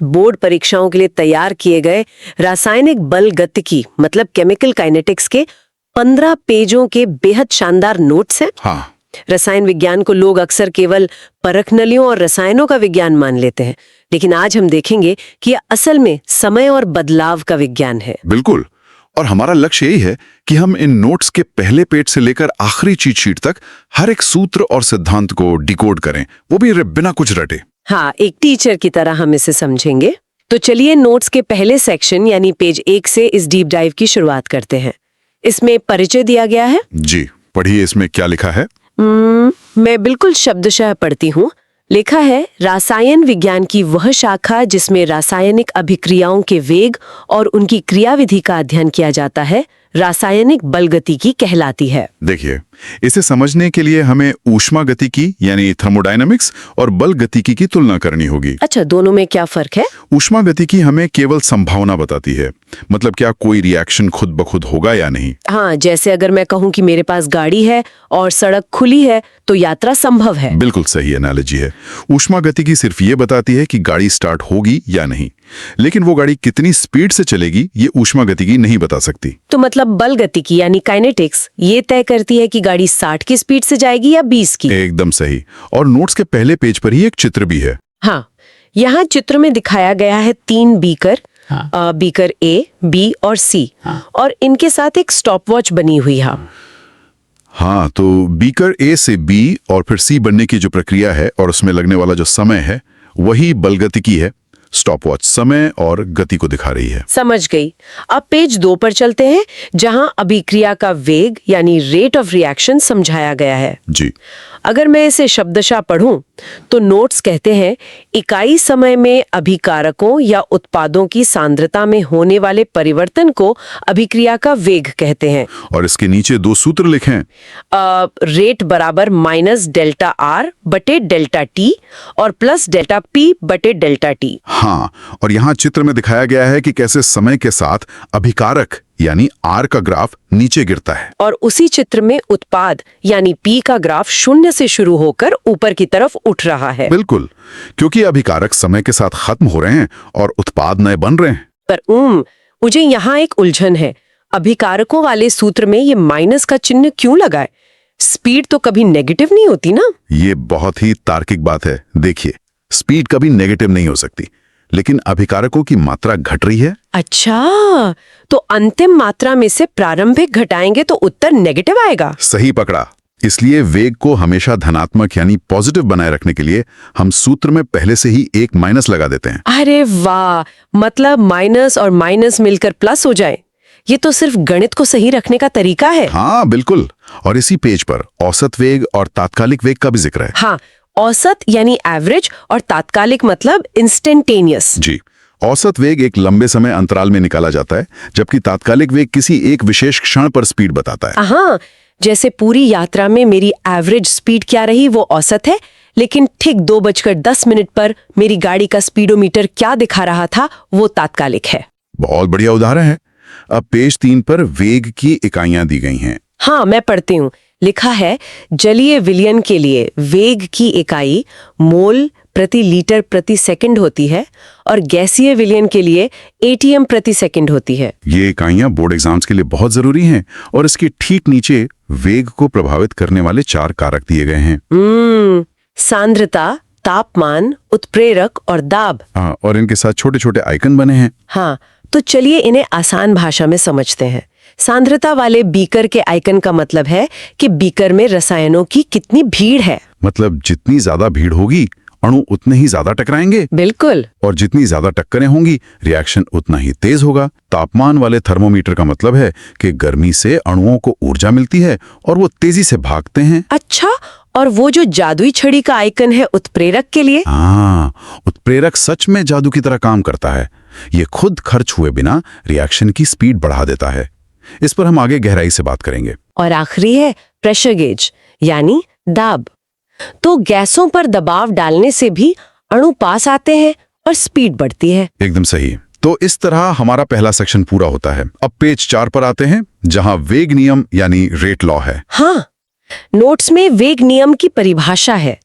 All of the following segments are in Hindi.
बोर्ड परीक्षाओं के लिए तैयार किए गए रासायनिक बल गतिकी मतलब केमिकल काइनेटिक्स के 15 पेजों के बेहद शानदार नोट्स हैं। हाँ। रसायन विज्ञान को लोग अक्सर केवल परख नलियों और रसायनों का विज्ञान मान लेते हैं, लेकिन आज हम देखेंगे कि यह असल में समय और बदलाव का विज्ञान है। बिल्कुल। और हमारा लक्ष्य यही है कि हम इन नोट्स के पहले पेज से लेकर आखिरी चीट शीट तक हर एक सूत्र और सिद्धांत को डिकोड करें, वो भी बिना कुछ रटे। हाँ, एक टीचर की तरह हम इसे समझेंगे। तो चलिए नोट्स के पहले सेक्शन यानी पेज 1 से इस डीप डाइव की शुरुआत करते हैं। इसमें परिचय दिया गया है। जी पढ़िए, इसमें क्या लिखा है? मैं बिल्कुल शब्दशः पढ़ती हूँ। लिखा है, रासायन विज्ञान की वह शाखा जिसमें रासायनिक अभिक्रियाओं के वेग और उनकी क्रियाविधि का अध्ययन किया जाता है, रासायनिक बलगतिकी कहलाती है। देखिए, इसे समझने के लिए हमें ऊष्मा गतिकी यानी थर्मोडायनामिक्स और बल गतिकी की तुलना करनी होगी। अच्छा, दोनों में क्या फर्क है? ऊष्मा गतिकी हमें केवल संभावना बताती है, मतलब क्या कोई रिएक्शन खुद ब खुद होगा या नहीं। हाँ, जैसे अगर मैं कहूँ कि मेरे पास गाड़ी है और सड़क खुली है तो यात्रा संभव है। बिल्कुल सही एनालॉजी है। ऊष्मा गतिकी सिर्फ ये बताती है कि गाड़ी स्टार्ट होगी या नहीं, लेकिन वो गाड़ी कितनी स्पीड से चलेगी ये ऊष्मा गतिकी नहीं बता सकती। तो मतलब बल गतिकी यानी काइनेटिक्स ये तय करती है कि गाड़ी 60 की स्पीड से जाएगी या 20 की। एकदम सही। और नोट्स के पहले पेज पर ही एक चित्र भी है। हाँ, यहाँ चित्र में दिखाया गया है 3 बीकर। हाँ। बीकर ए, बी और सी। हाँ। और इनके साथ एक स्टॉपवॉच बनी हुई है। हाँ, तो बीकर ए से बी और फिर सी बनने की जो प्रक्रिया है और उसमें लगने वाला जो समय है वही बलगतिकी है। स्टॉपवॉच समय और गति को दिखा रही है। समझ गई। अब पेज 2 पर चलते हैं, जहां अभिक्रिया का वेग यानी रेट ऑफ रिएक्शन समझाया गया है। जी। अगर मैं इसे शब्दशः पढ़ूं तो नोट्स कहते हैं, इकाई समय में अभिकारकों या उत्पादों की सांद्रता में होने वाले परिवर्तन को अभिक्रिया का वेग कहते हैं। और इसके नीचे 2 सूत्र लिखे हैं। रेट बराबर माइनस डेल्टा आर बटे डेल्टा टी और प्लस डेल्टा पी बटे डेल्टा टी। हाँ, और यहाँ चित्र में दिखाया गया है कि कैसे समय के साथ अभिकारक यानी आर का ग्राफ नीचे गिरता है और उसी चित्र में उत्पाद यानी पी का ग्राफ 0 से शुरू होकर ऊपर की तरफ उठ रहा है। बिल्कुल, क्योंकि अभिकारक समय के साथ खत्म हो रहे हैं और उत्पाद नए बन रहे हैं। पर मुझे यहाँ एक उलझन है। अभिकारकों वाले सूत्र में ये माइनस का चिन्ह क्यों लगा है? स्पीड तो कभी नेगेटिव नहीं होती ना? ये बहुत ही तार्किक बात है। देखिए, स्पीड कभी नेगेटिव नहीं हो सकती, लेकिन अभिकारकों की मात्रा घट रही है। अच्छा, तो अंतिम मात्रा में से प्रारंभिक घटाएंगे तो उत्तर नेगेटिव आएगा। सही पकड़ा। इसलिए वेग को हमेशा धनात्मक यानी पॉजिटिव बनाए रखने के लिए हम सूत्र में पहले से ही एक माइनस लगा देते हैं। अरे वाह, मतलब माइनस और माइनस मिलकर प्लस हो जाए। ये तो सिर्फ गणित को सही रखने का तरीका है। हाँ बिल्कुल। और इसी पेज पर औसत वेग और तात्कालिक वेग का भी जिक्र है। हाँ, औसत यानी एवरेज और तात्कालिक मतलब इंस्टेंटेनियस। जी। औसत वेग एक लंबे समय अंतराल में निकाला जाता है, जबकि तात्कालिक वेग किसी एक विशेष क्षण पर स्पीड बताता है। हाँ, जैसे पूरी यात्रा में मेरी एवरेज स्पीड क्या रही वो औसत है, लेकिन ठीक 2:10 पर मेरी गाड़ी का स्पीडोमीटर क्या दिखा रहा था वो तात्कालिक है। बहुत बढ़िया उदाहरण है। अब पेज 3 पर वेग की इकाइयां दी गई हैं। हाँ, मैं पढ़ती हूँ। लिखा है, जलीय विलयन के लिए वेग की इकाई मोल प्रति लीटर प्रति सेकंड होती है और गैसीय विलयन के लिए एटीएम प्रति सेकंड होती है। ये इकाइयां बोर्ड एग्जाम्स के लिए बहुत जरूरी हैं और इसके ठीक नीचे वेग को प्रभावित करने वाले 4 कारक दिए गए हैं। सांद्रता, तापमान, उत्प्रेरक और दाब। हाँ, और इनके साथ छोटे छोटे आइकन बने हैं। हाँ, तो चलिए इन्हें आसान भाषा में समझते हैं। सांद्रता वाले बीकर के आइकन का मतलब है कि बीकर में रसायनों की कितनी भीड़ है। मतलब जितनी ज्यादा भीड़ होगी अणु उतने ही ज्यादा टकराएंगे। बिल्कुल। और जितनी ज्यादा टक्करें होंगी रिएक्शन उतना ही तेज होगा। तापमान वाले थर्मोमीटर का मतलब है कि गर्मी से अणुओं को ऊर्जा मिलती है और वो तेजी से भागते हैं। अच्छा, और वो जो जादुई छड़ी का आइकन है उत्प्रेरक के लिए? हाँ, उत्प्रेरक सच में जादू की तरह काम करता है। ये खुद खर्च हुए बिना रिएक्शन की स्पीड बढ़ा देता है। इस पर हम आगे गहराई से बात करेंगे। और आखिरी है प्रेशर गेज यानी दाब। तो गैसों पर दबाव डालने से भी अणु पास आते हैं और स्पीड बढ़ती है। एकदम सही। तो इस तरह हमारा पहला सेक्शन पूरा होता है। अब पेज 4 पर आते हैं, जहां वेग नियम यानी रेट लॉ है। हाँ, नोट्स में वेग नियम की परिभाषा है।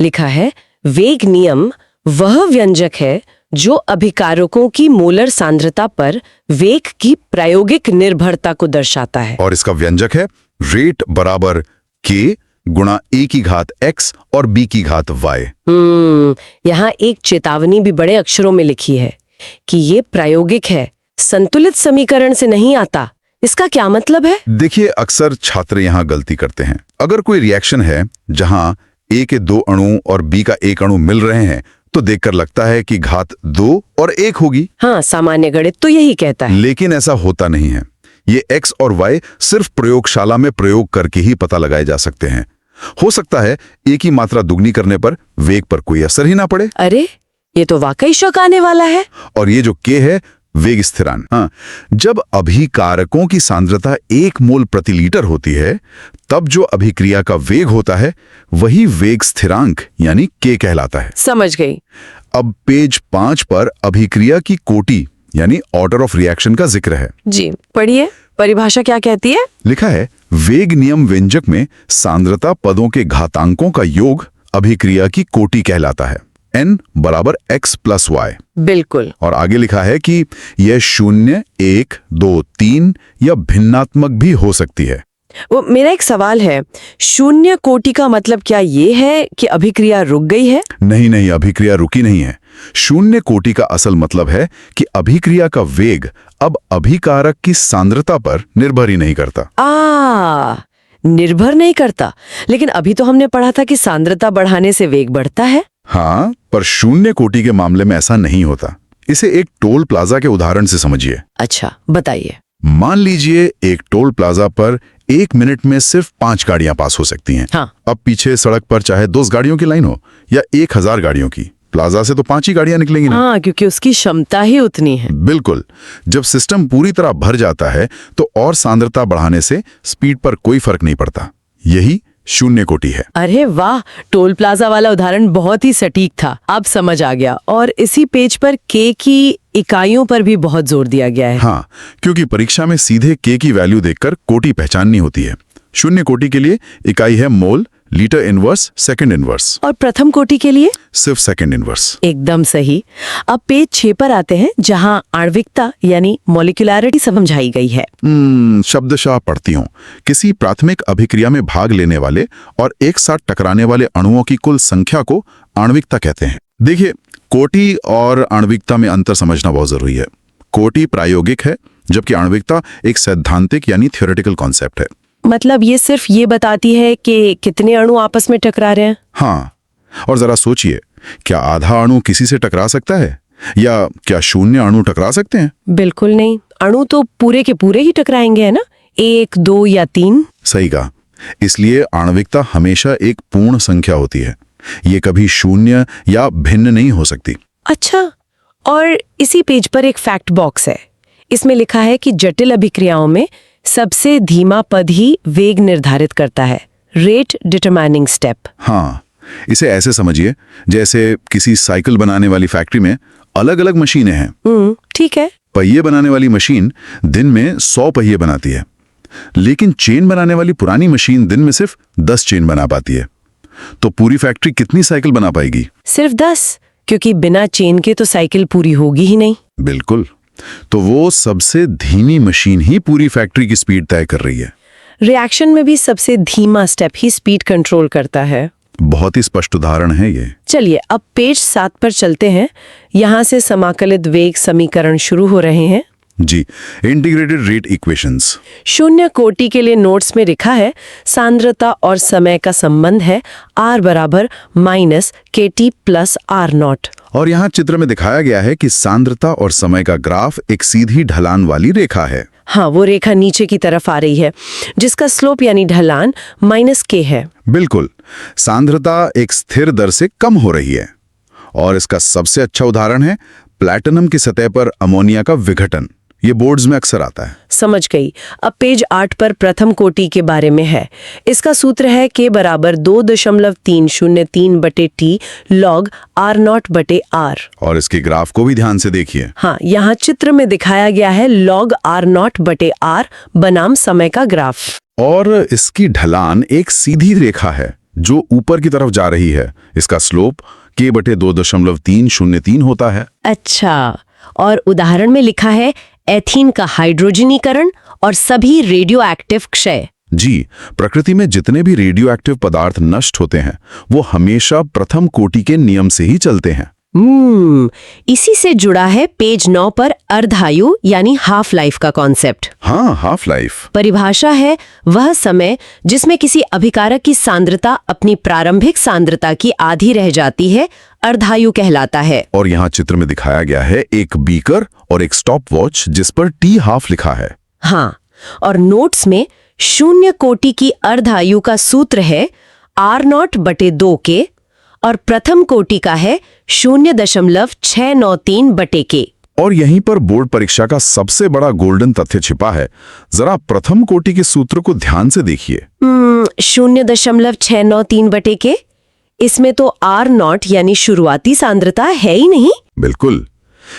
लिखा है, वेग नियम वह व्यंजक है जो अभिकारकों की मोलर सांद्रता पर वेग की प्रायोगिक निर्भरता को दर्शाता है। और इसका व्यंजक है रेट बराबर k गुणा a की घात x और b की घात y। यहाँ एक चेतावनी भी बड़े अक्षरों में लिखी है कि ये प्रायोगिक है, संतुलित समीकरण से नहीं आता। इसका क्या मतलब है? देखिए, अक्सर छात्र यहाँ गलती करते हैं। अगर कोई रिएक्शन है जहां a के 2 अणु और b का 1 अणु मिल रहे हैं तो देखकर लगता है कि घात 2 और 1 होगी। हाँ, सामान्य गणित तो यही कहता है। लेकिन ऐसा होता नहीं है। ये x और y सिर्फ प्रयोगशाला में प्रयोग करके ही पता लगाए जा सकते हैं। हो सकता है a की मात्रा दुगनी करने पर वेग पर कोई असर ही ना पड़े। अरे, ये तो वाकई शौक आने वाला है। और ये जो k है, वेग स्थिरांक। हाँ, जब अभिकारकों की सांद्रता 1 मोल प्रति लीटर होती है तब जो अभिक्रिया का वेग होता है वही वेग स्थिरांक यानी k कहलाता है। समझ गई। अब पेज 5 पर अभिक्रिया की कोटि यानी ऑर्डर ऑफ रिएक्शन का जिक्र है। जी, पढ़िए, परिभाषा क्या कहती है? लिखा है, वेग नियम व्यंजक में सांद्रता पदों के घातांकों का योग अभिक्रिया की कोटि कहलाता है। n बराबर x प्लस y। बिल्कुल। और आगे लिखा है कि यह 0, 1, 2, 3 या भिन्नात्मक भी हो सकती है। वो मेरा एक सवाल है, 0 कोटि का मतलब क्या ये है कि अभिक्रिया रुक गई है? नहीं, अभिक्रिया रुकी नहीं है। 0 कोटि का असल मतलब है कि अभिक्रिया का वेग अब अभिकारक की सांद्रता पर निर्भर ही नहीं करता। निर्भर नहीं करता। लेकिन अभी तो हमने पढ़ा था कि सांद्रता बढ़ाने से वेग बढ़ता है। हाँ, पर 0 कोटि के मामले में ऐसा नहीं होता। इसे एक टोल प्लाजा के उदाहरण से समझिए। अच्छा, बताइए। मान लीजिए एक टोल प्लाजा पर 1 मिनट में सिर्फ 5 गाड़ियां पास हो सकती हैं। हाँ। अब पीछे सड़क पर चाहे 10 गाड़ियों की लाइन हो या 1000 गाड़ियों की, प्लाजा से तो 5 ही गाड़ियां निकलेंगी ना। हाँ, क्योंकि उसकी क्षमता ही उतनी है। बिल्कुल। जब सिस्टम पूरी तरह भर जाता है तो और सांद्रता बढ़ाने से स्पीड पर कोई फर्क नहीं पड़ता। यही 0 कोटि है। अरे वाह, टोल प्लाजा वाला उदाहरण बहुत ही सटीक था। अब समझ आ गया। और इसी पेज पर k की इकाइयों पर भी बहुत जोर दिया गया है। हाँ, क्योंकि परीक्षा में सीधे k की वैल्यू देखकर कोटि पहचाननी होती है। 0 कोटि के लिए इकाई है मोल, लीटर इनवर्स, सेकंड इनवर्स। और प्रथम कोटि के लिए? सिर्फ सेकंड इनवर्स। एकदम सही। अब पेज 6 पर आते हैं जहां आणविकता यानी मॉलिक्यूलैरिटी समझाई गई है। शब्दशः पढ़ती हूँ। किसी प्राथमिक अभिक्रिया में भाग लेने वाले और एक साथ टकराने वाले अणुओं की कुल संख्या को आणविकता कहते हैं। देखिए, कोटि और आणविकता में अंतर समझना बहुत जरूरी है। कोटि प्रायोगिक है जबकि आणविकता एक सैद्धांतिक यानी थ्योरेटिकल कॉन्सेप्ट है। मतलब ये सिर्फ ये बताती है कि कितने अणु आपस में टकरा रहे हैं। हाँ, और जरा सोचिए, क्या आधा अणु किसी से टकरा सकता है या क्या 0 अणु टकरा सकते हैं? बिल्कुल नहीं। अणु तो पूरे के पूरे ही टकराएंगे, है ना? 1, 2 या 3। सही कहा। इसलिए आणविकता हमेशा एक पूर्ण संख्या होती है। ये कभी 0 या भिन्न नहीं हो सकती। अच्छा, और इसी पेज पर एक फैक्ट बॉक्स है। इसमें लिखा है कि जटिल अभिक्रियाओं में सबसे धीमा पद ही वेग निर्धारित करता है। Rate determining step. हाँ, इसे ऐसे समझिए जैसे किसी साइकिल बनाने वाली फैक्ट्री में अलग अलग मशीनें हैं। ठीक है। पहिए बनाने वाली मशीन दिन में 100 पहिए बनाती है, लेकिन चेन बनाने वाली पुरानी मशीन दिन में सिर्फ 10 चेन बना पाती है। तो पूरी फैक्ट्री कितनी साइकिल बना पाएगी? सिर्फ 10, क्योंकि बिना चेन के तो साइकिल पूरी होगी ही नहीं। बिल्कुल। तो वो सबसे धीमी मशीन ही पूरी फैक्ट्री की स्पीड तय कर रही है। रिएक्शन में भी सबसे धीमा स्टेप ही स्पीड कंट्रोल करता है। बहुत ही स्पष्ट उदाहरण है ये। चलिए अब पेज 7 पर चलते हैं। यहाँ से समाकलित वेग समीकरण शुरू हो रहे हैं। जी, इंटीग्रेटेड रेट इक्वेशंस। 0 कोटि के लिए नोट्स में लिखा है सांद्रता और समय का संबंध है r बराबर -kT + r0। और यहाँ चित्र में दिखाया गया है कि सांद्रता और समय का ग्राफ एक सीधी ढलान वाली रेखा है। हाँ, वो रेखा नीचे की तरफ आ रही है जिसका स्लोप यानी ढलान -k है। बिल्कुल। सांद्रता एक स्थिर दर से कम हो रही है और इसका सबसे अच्छा उदाहरण है प्लैटिनम की सतह पर अमोनिया का विघटन। ये बोर्ड्स में अक्सर आता है। समझ गई। अब पेज 8 पर प्रथम कोटि के बारे में है। इसका सूत्र है k बराबर 2.303/t log r0/r। और इसके ग्राफ को भी ध्यान से देखिए। हाँ, यहाँ चित्र में दिखाया गया है log r0/r बनाम समय का ग्राफ। और इसकी ढलान एक सीधी रेखा है जो ऊपर की तरफ जा रही है। इसका स्लोप K/2.303 होता है। अच्छा, और उदाहरण में लिखा है एथीन का हाइड्रोजनीकरण और सभी रेडियो एक्टिव क्षय। जी, प्रकृति में जितने भी रेडियो एक्टिव पदार्थ नष्ट होते हैं वो हमेशा प्रथम कोटि के नियम से ही चलते हैं। इसी से जुड़ा है पेज 9 पर अर्धायु यानी हाफ लाइफ का कॉन्सेप्ट। हाँ, हाफ लाइफ परिभाषा है वह समय जिसमें किसी अभिकारक की सांद्रता अपनी प्रारंभिक सांद्रता की आधी रह जाती है, अर्धायु कहलाता है। और यहाँ चित्र में दिखाया गया है एक बीकर और एक स्टॉप वॉच जिस पर टी हाफ लिखा है। हाँ, और नोट्स में 0 कोटि की अर्धायु का सूत्र है R0/2K और प्रथम कोटि का है 0.693/K। और यहीं पर बोर्ड परीक्षा का सबसे बड़ा गोल्डन तथ्य छिपा है। जरा प्रथम कोटि के सूत्र को ध्यान से देखिए। 0.693/K, इसमें तो R0 यानी शुरुआती सांद्रता है ही नहीं। बिल्कुल,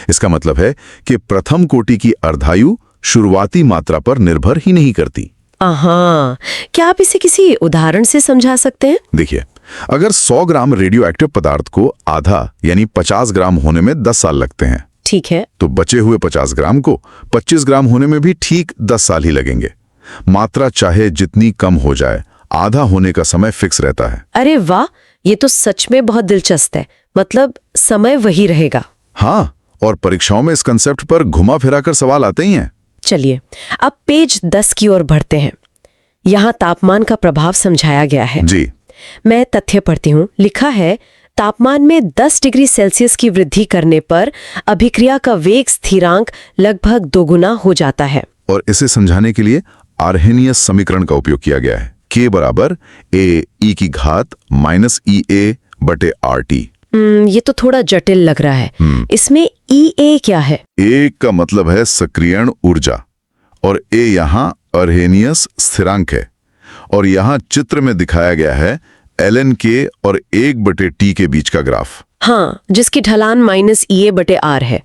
इसका मतलब है कि प्रथम कोटि की अर्धायु शुरुआती मात्रा पर निर्भर ही नहीं करती। हाँ, क्या आप इसे किसी उदाहरण से समझा सकते हैं? देखिए, अगर 100 ग्राम रेडियो एक्टिव पदार्थ को आधा यानी 50 ग्राम होने में 10 साल लगते हैं, ठीक है, तो बचे हुए 50 ग्राम को 25 ग्राम होने में भी ठीक 10 साल ही लगेंगे। मात्रा चाहे जितनी कम हो जाए, आधा होने का समय फिक्स रहता है। अरे वाह, ये तो सच में बहुत दिलचस्प है। मतलब समय वही रहेगा। हाँ, और परीक्षाओं में इस कंसेप्ट पर घुमा फिरा कर सवाल आते ही हैं। चलिए अब पेज 10 की ओर बढ़ते हैं। यहाँ तापमान का प्रभाव समझाया गया है। जी, मैं तथ्य पढ़ती हूँ। लिखा है तापमान में 10 डिग्री सेल्सियस की वृद्धि करने पर अभिक्रिया का वेग स्थिरांक लगभग दोगुना हो जाता है। और इसे समझाने के लिए आर्हेनियस समीकरण का उपयोग किया गया है। K बराबर AE⁻⁸ ये तो थोड़ा जटिल लग रहा है। इसमें EA क्या है? A का मतलब है सक्रियण ऊर्जा और A यहाँ आर्हेनियस स्थिरांक है। और यहाँ चित्र में दिखाया गया है ln और 1/T के बीच का ग्राफ। हाँ, जिसकी ढलान -EA/R है।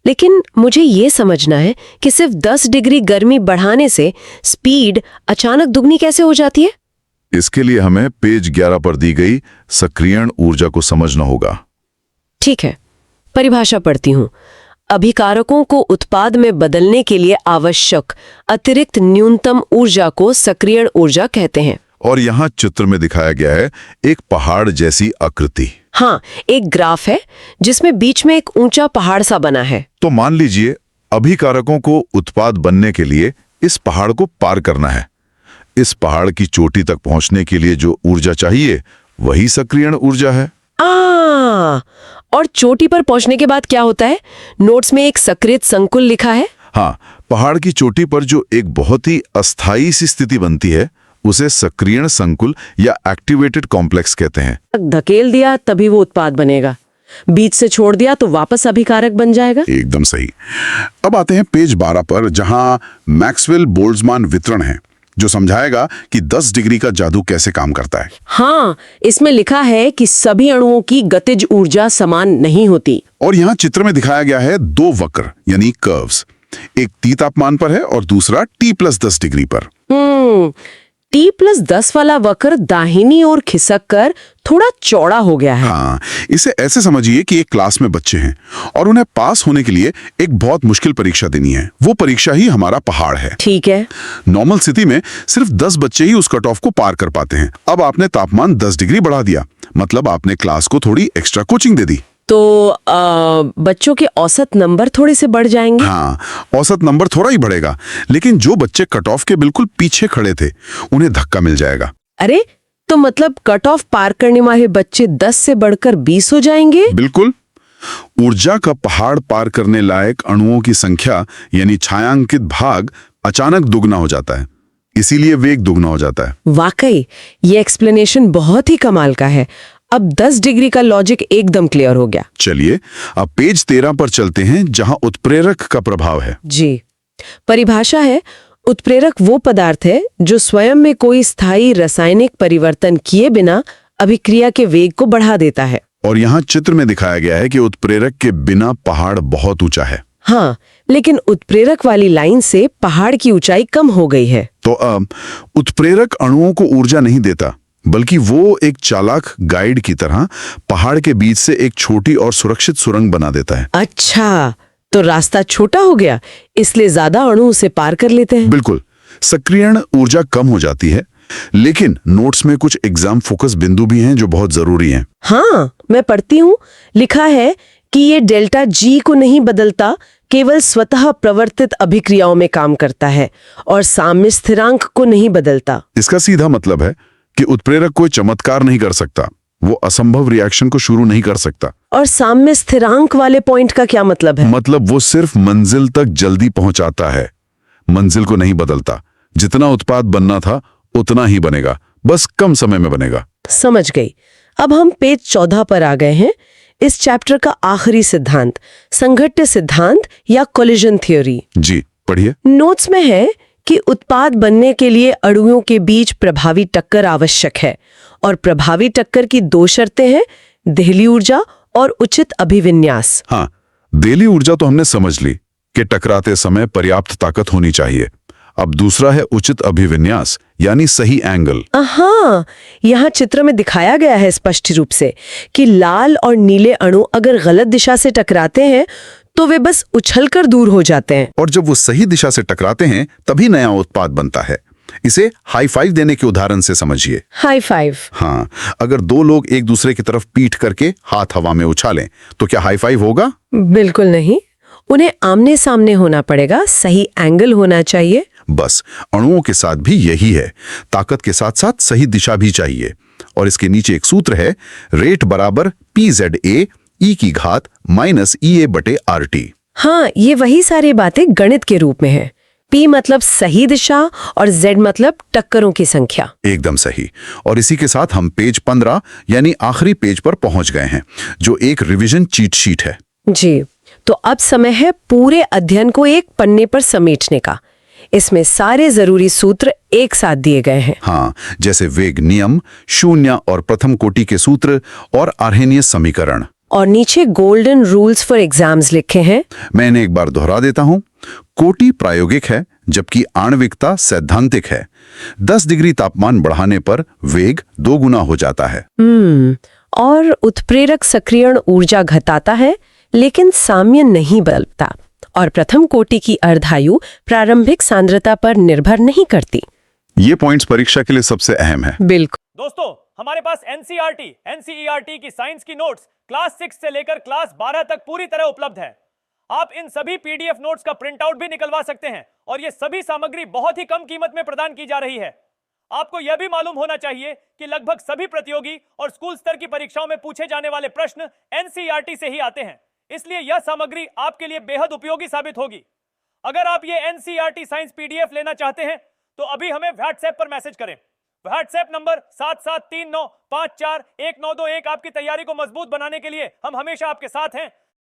लेकिन मुझे ये समझना है कि सिर्फ 10 डिग्री गर्मी बढ़ाने से स्पीड अचानक दुगनी कैसे हो जाती है? इसके लिए हमें पेज 11 पर दी गई सक्रियण ऊर्जा को समझना होगा। ठीक है, परिभाषा पढ़ती हूँ। अभिकारकों को उत्पाद में बदलने के लिए आवश्यक अतिरिक्त न्यूनतम ऊर्जा को सक्रियण ऊर्जा कहते हैं। और यहाँ चित्र में दिखाया गया है एक पहाड़ जैसी आकृति। हाँ, एक ग्राफ है जिसमें बीच में एक ऊंचा पहाड़ सा बना है। तो मान लीजिए अभिकारकों को उत्पाद बनने के लिए इस पहाड़ को पार करना है। इस पहाड़ की चोटी तक पहुंचने के लिए जो ऊर्जा चाहिए वही सक्रियण ऊर्जा है। और चोटी पर पहुंचने के बाद क्या होता है? नोट्स में एक सक्रिय संकुल लिखा है। हाँ, पहाड़ की चोटी पर जो एक बहुत ही अस्थायी सी स्थिति बनती है उसे सक्रियण संकुल या एक्टिवेटेड कॉम्प्लेक्स कहते हैं। धकेल दिया तभी वो उत्पाद बनेगा, बीच से छोड़ दिया तो वापस अभिकारक बन जाएगा। एकदम सही। अब आते हैं पेज 12 पर, जहां मैक्सवेल बोल्ट्जमान वितरण है जो समझाएगा कि 10 डिग्री का जादू कैसे काम करता है। हाँ, इसमें लिखा है कि सभी अणुओं की गतिज ऊर्जा समान नहीं होती। और यहाँ चित्र में दिखाया गया है 2 वक्र यानी कर्व्स। एक T तापमान पर है और दूसरा T+10 डिग्री पर। T+10 वाला वक्र दाहिनी ओर खिसक कर थोड़ा चौड़ा हो गया है। हाँ, इसे ऐसे समझिए कि एक क्लास में बच्चे हैं और उन्हें पास होने के लिए एक बहुत मुश्किल परीक्षा देनी है। वो परीक्षा ही हमारा पहाड़ है। ठीक है। नॉर्मल स्थिति में सिर्फ 10 बच्चे ही उस कट ऑफ को पार कर पाते हैं। अब आपने तापमान 10 डिग्री बढ़ा दिया, मतलब आपने क्लास को थोड़ी एक्स्ट्रा कोचिंग दे दी। तो बच्चों के औसत नंबर थोड़े से बढ़ जाएंगे। हाँ, औसत नंबर थोड़ा ही बढ़ेगा, लेकिन जो बच्चे कट ऑफ के बिल्कुल पीछे खड़े थे उन्हें धक्का मिल जाएगा। अरे, तो मतलब कट ऑफ पार करने वाले बच्चे 10 से बढ़कर 20 हो जाएंगे। बिल्कुल। ऊर्जा का पहाड़ पार करने लायक अणुओं की संख्या यानी छायांकित भाग अचानक दुगना हो जाता है, इसीलिए वेग दुगना हो जाता है। वाकई ये एक्सप्लेनेशन बहुत ही कमाल का है। अब 10 डिग्री का लॉजिक एकदम क्लियर हो गया। चलिए अब पेज 13 पर चलते हैं, जहां उत्प्रेरक का प्रभाव है। जी, परिभाषा है उत्प्रेरक वो पदार्थ है जो स्वयं में कोई स्थायी रासायनिक परिवर्तन किए बिना अभिक्रिया के वेग को बढ़ा देता है। और यहाँ चित्र में दिखाया गया है कि उत्प्रेरक के बिना पहाड़ बहुत ऊंचा है। हाँ, लेकिन उत्प्रेरक वाली लाइन से पहाड़ की ऊंचाई कम हो गई है। तो उत्प्रेरक अणुओं को ऊर्जा नहीं देता, बल्कि वो एक चालाक गाइड की तरह पहाड़ के बीच से एक छोटी और सुरक्षित सुरंग बना देता है। अच्छा, तो रास्ता छोटा हो गया, इसलिए ज्यादा अणु उसे पार कर लेते हैं। बिल्कुल, सक्रियण ऊर्जा कम हो जाती है, लेकिन नोट्स में कुछ एग्जाम फोकस बिंदु भी हैं जो बहुत जरूरी हैं। हाँ, मैं पढ़ती हूँ, लिखा है कि ये डेल्टा जी को नहीं बदलता, केवल स्वतः प्रवर्तित अभिक्रियाओं में काम करता है और साम्य स्थिरांक को नहीं बदलता। इसका सीधा मतलब है कि उत्प्रेरक कोई चमत्कार नहीं कर सकता, वो असंभव रिएक्शन को शुरू नहीं कर सकता। और साम्य स्थिरांक वाले पॉइंट का क्या मतलब है? मतलब वो सिर्फ मंजिल तक जल्दी पहुंचाता है, मंजिल को नहीं बदलता। जितना उत्पाद बनना था उतना ही बनेगा, बस कम समय में बनेगा। समझ गई। अब हम पेज 14 पर आ गए हैं। इस चैप्टर का आखिरी सिद्धांत, संघट्य सिद्धांत या कोलिजन थ्योरी। जी पढ़िए। नोट्स में है कि उत्पाद बनने के लिए अणुओं के बीच प्रभावी टक्कर आवश्यक है और प्रभावी टक्कर की दो शर्तें हैं, देहली ऊर्जा और उचित अभिविन्यास। हाँ, देहली ऊर्जा तो हमने समझ ली कि टकराते समय पर्याप्त ताकत होनी चाहिए। अब दूसरा है उचित अभिविन्यास, यानी सही एंगल। हाँ, यहाँ चित्र में दिखाया गया है स्पष्ट रूप से कि लाल और नीले अणु अगर गलत दिशा से टकराते हैं तो वे बस उछलकर दूर हो जाते हैं। और जब वो सही दिशा से टकराते हैं तभी नया उत्पाद बनता है। इसे हाई फाइव देने के उदाहरण से समझिए। High five? हाँ, अगर दो लोग एक दूसरे की तरफ पीठ करके हाथ हवा में उछालें तो क्या हाई फाइव होगा? बिल्कुल नहीं, उन्हें आमने सामने होना पड़ेगा, सही एंगल होना चाहिए। बस अणुओं के साथ भी यही है, ताकत के साथ साथ सही दिशा भी चाहिए। और इसके नीचे एक सूत्र है, रेट बराबर PZA E की घात माइनस EA बटे RT। हाँ, ये वही सारी बातें गणित के रूप में है। P मतलब सही दिशा और Z मतलब टक्करों की संख्या। एकदम सही। और इसी के साथ हम पेज 15 यानी आखिरी पेज पर पहुंच गए हैं, जो एक रिवीजन चीट शीट है। जी, तो अब समय है पूरे अध्ययन को एक पन्ने पर समेटने का। इसमें सारे जरूरी सूत्र एक साथ दिए गए हैं। हाँ, जैसे वेग नियम, शून्य और प्रथम कोटि के सूत्र और आर्हेनियस समीकरण। और नीचे गोल्डन रूल्स फॉर एग्जाम्स लिखे हैं। मैं इन्हें एक बार दोहरा देता हूं। कोटि प्रायोगिक है जबकि आणविकता सैद्धांतिक है। 10 डिग्री तापमान बढ़ाने पर वेग 2 गुना हो जाता है। और उत्प्रेरक सक्रियण ऊर्जा घटाता है लेकिन साम्य नहीं बदलता। और प्रथम कोटि की अर्धायु प्रारंभिक सांद्रता पर निर्भर नहीं करती। ये पॉइंट्स परीक्षा के लिए सबसे अहम है। बिल्कुल। दोस्तों, हमारे पास NCERT की साइंस की नोट्स क्लास 6 से लेकर क्लास 12 तक पूरी तरह उपलब्ध है। आप इन सभी PDF नोट्स का प्रिंट आउट भी निकलवा सकते हैं और ये सभी सामग्री बहुत ही कम कीमत में प्रदान की जा रही है। आपको यह भी मालूम होना चाहिए कि लगभग सभी प्रतियोगी और स्कूल स्तर की परीक्षाओं में पूछे जाने वाले प्रश्न NCERT से ही आते हैं, इसलिए यह सामग्री आपके लिए बेहद उपयोगी साबित होगी। अगर आप ये NCERT साइंस PDF लेना चाहते हैं तो अभी हमें व्हाट्सएप पर मैसेज करें। WhatsApp number 7739541921। आपकी तैयारी को मजबूत बनाने के लिए हम हमेशा आपके साथ हैं।